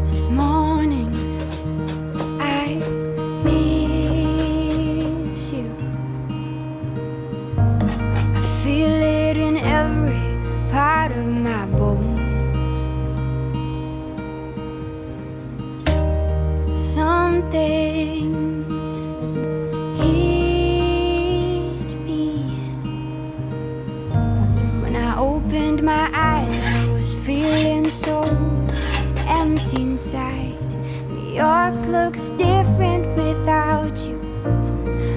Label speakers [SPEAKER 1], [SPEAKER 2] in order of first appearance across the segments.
[SPEAKER 1] This morning I miss you. I feel it in every part of my bones. Something hit me when I opened my eyes. I was feeling so empty inside. New York looks different without you.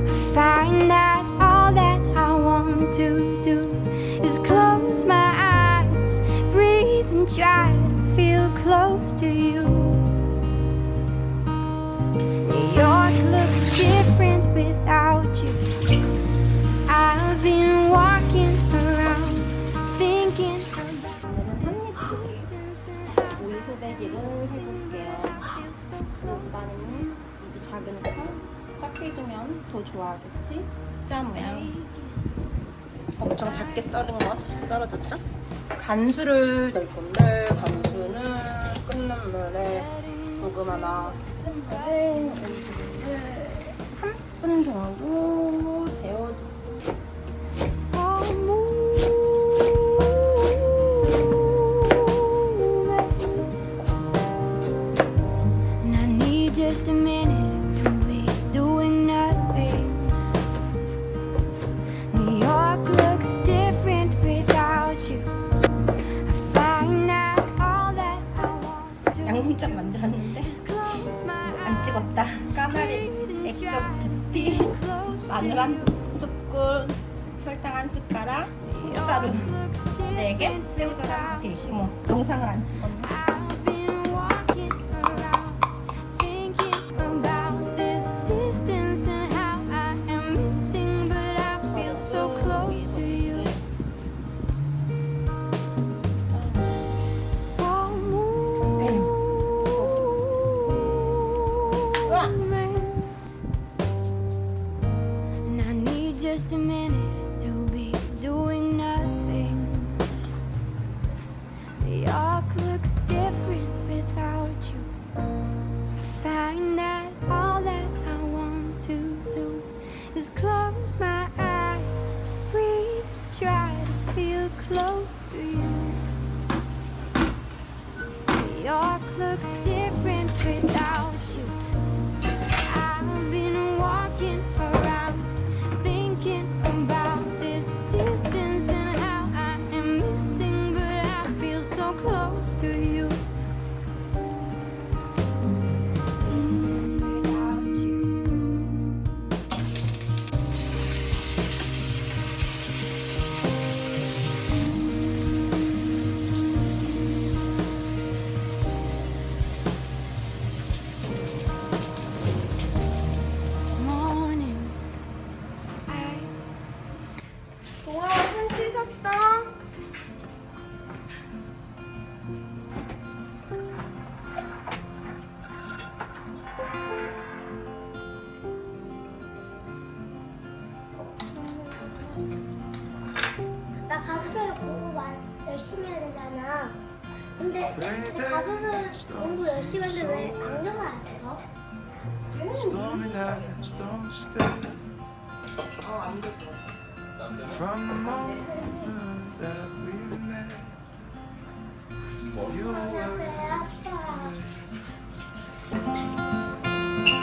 [SPEAKER 1] I find that all that I want to do is close my eyes, breathe and try to feel close to you. New York looks different without you. I've been walking around thinking about
[SPEAKER 2] 오이소박이를 해볼게요. 오빠는 입이 작으니까 작게 해주면 더 좋아하겠지? 짜 모양. 엄청 작게 썰은 거 썰어줬죠? 간수를 넣을 건데 간수는 끓는 물에 조금 하나 끓는 물에 30분 정도 재워.
[SPEAKER 1] just a minute to be doing nothing. New York looks different without you. I find that all that I want to
[SPEAKER 2] 양념장 만들었는데
[SPEAKER 1] is close my
[SPEAKER 2] 안
[SPEAKER 1] eyes.
[SPEAKER 2] 찍었다. 까나리, 액젓 2티, 마늘 한 스푼, 설탕 한 숟가락, 고춧가루 4개, 새우젓 한 티. 어머, 영상을 안 찍었네.
[SPEAKER 1] I've been walking around thinking about this distance and how I am missing, but I feel so close to you. So moving, and I need just a minute to be doing nothing. New York looks different without you. I find that all that I want to do is close my eyes, breathe, try to feel close to you. New York looks different without you. I've been walking around thinking about this distance and how I am missing, but I feel so close to you. Without you. This morning I
[SPEAKER 2] 동아, 손 씻었어?
[SPEAKER 3] 나 가수들 공부 열심히 해야 되잖아. 근데 가수들 공부 열심히 하는데 왜 안경을 안 써?
[SPEAKER 4] Stormy nights don't stay from the moment that we met. You
[SPEAKER 3] 안녕하세요, 아빠.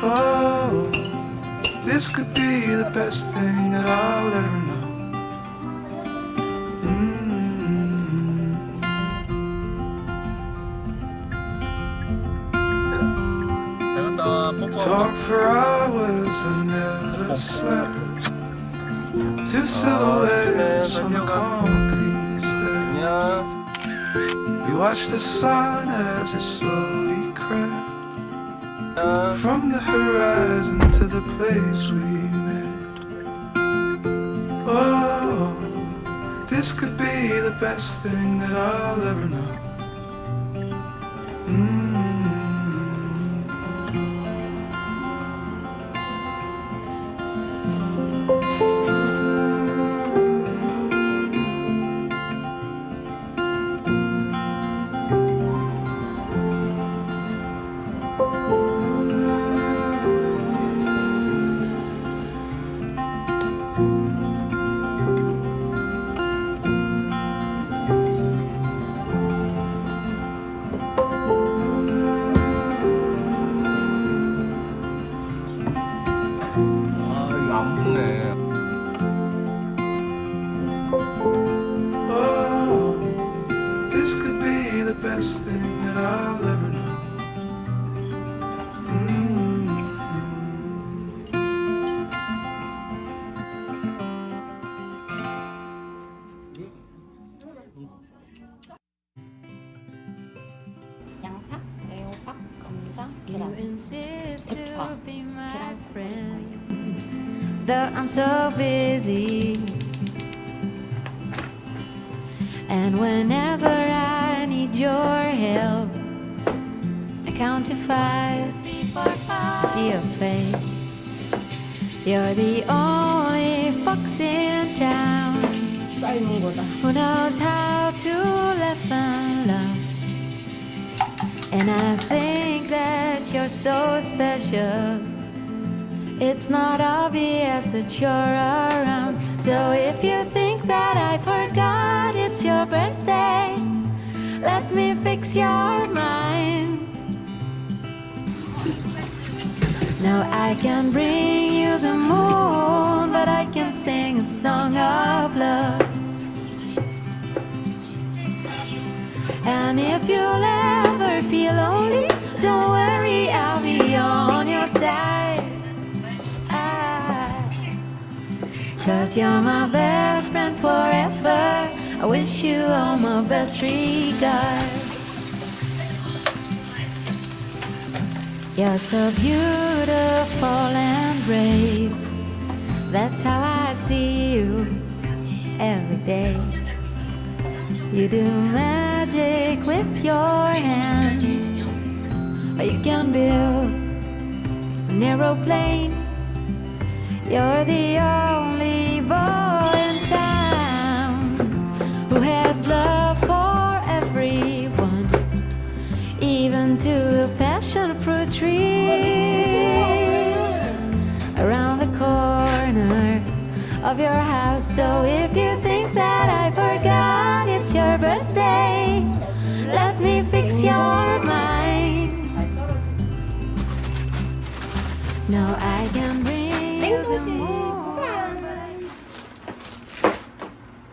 [SPEAKER 4] oh, this could be the best thing that I'll ever know.
[SPEAKER 5] 잘 간다. 뽀뽀.
[SPEAKER 4] Talk for hours and slept. Two silhouettes on the concrete steps. We watched the sun as it slowly crept from the horizon to the place we met. Oh, this could be the best thing that I'll ever know.
[SPEAKER 5] 안 붙네.
[SPEAKER 4] Oh, this could be the best thing that I'll ever know.
[SPEAKER 2] 양파, 애호박, 감자,
[SPEAKER 1] You
[SPEAKER 2] 계란.
[SPEAKER 1] insist
[SPEAKER 2] 대파,
[SPEAKER 1] to be my
[SPEAKER 2] 계란.
[SPEAKER 1] friend, though I'm so busy. And whenever I need your help, I count to 5, 3, 4, 5. See your face. You're the only fox in town
[SPEAKER 2] 삶은 거다.
[SPEAKER 1] who knows how to laugh and love. And I think that you're so special. It's not obvious that you're around. So if you think that I forgot it's your birthday, let me fix your mind. Now I can bring you the moon, but I can sing a song of love. And if you'll ever feel lonely, don't worry, I'll be on your side. 'Cause you're my best friend forever. I wish you all my best regards. You're so beautiful and brave. That's how I see you every day. You do magic with your hands, or you can build an aeroplane. You're the only boy in town who has love for everyone, even to the passion fruit tree around the corner of your house. So if you think that I forgot it's your birthday, let me fix your mind. No, I can bring you the
[SPEAKER 2] 냉동실
[SPEAKER 1] moon.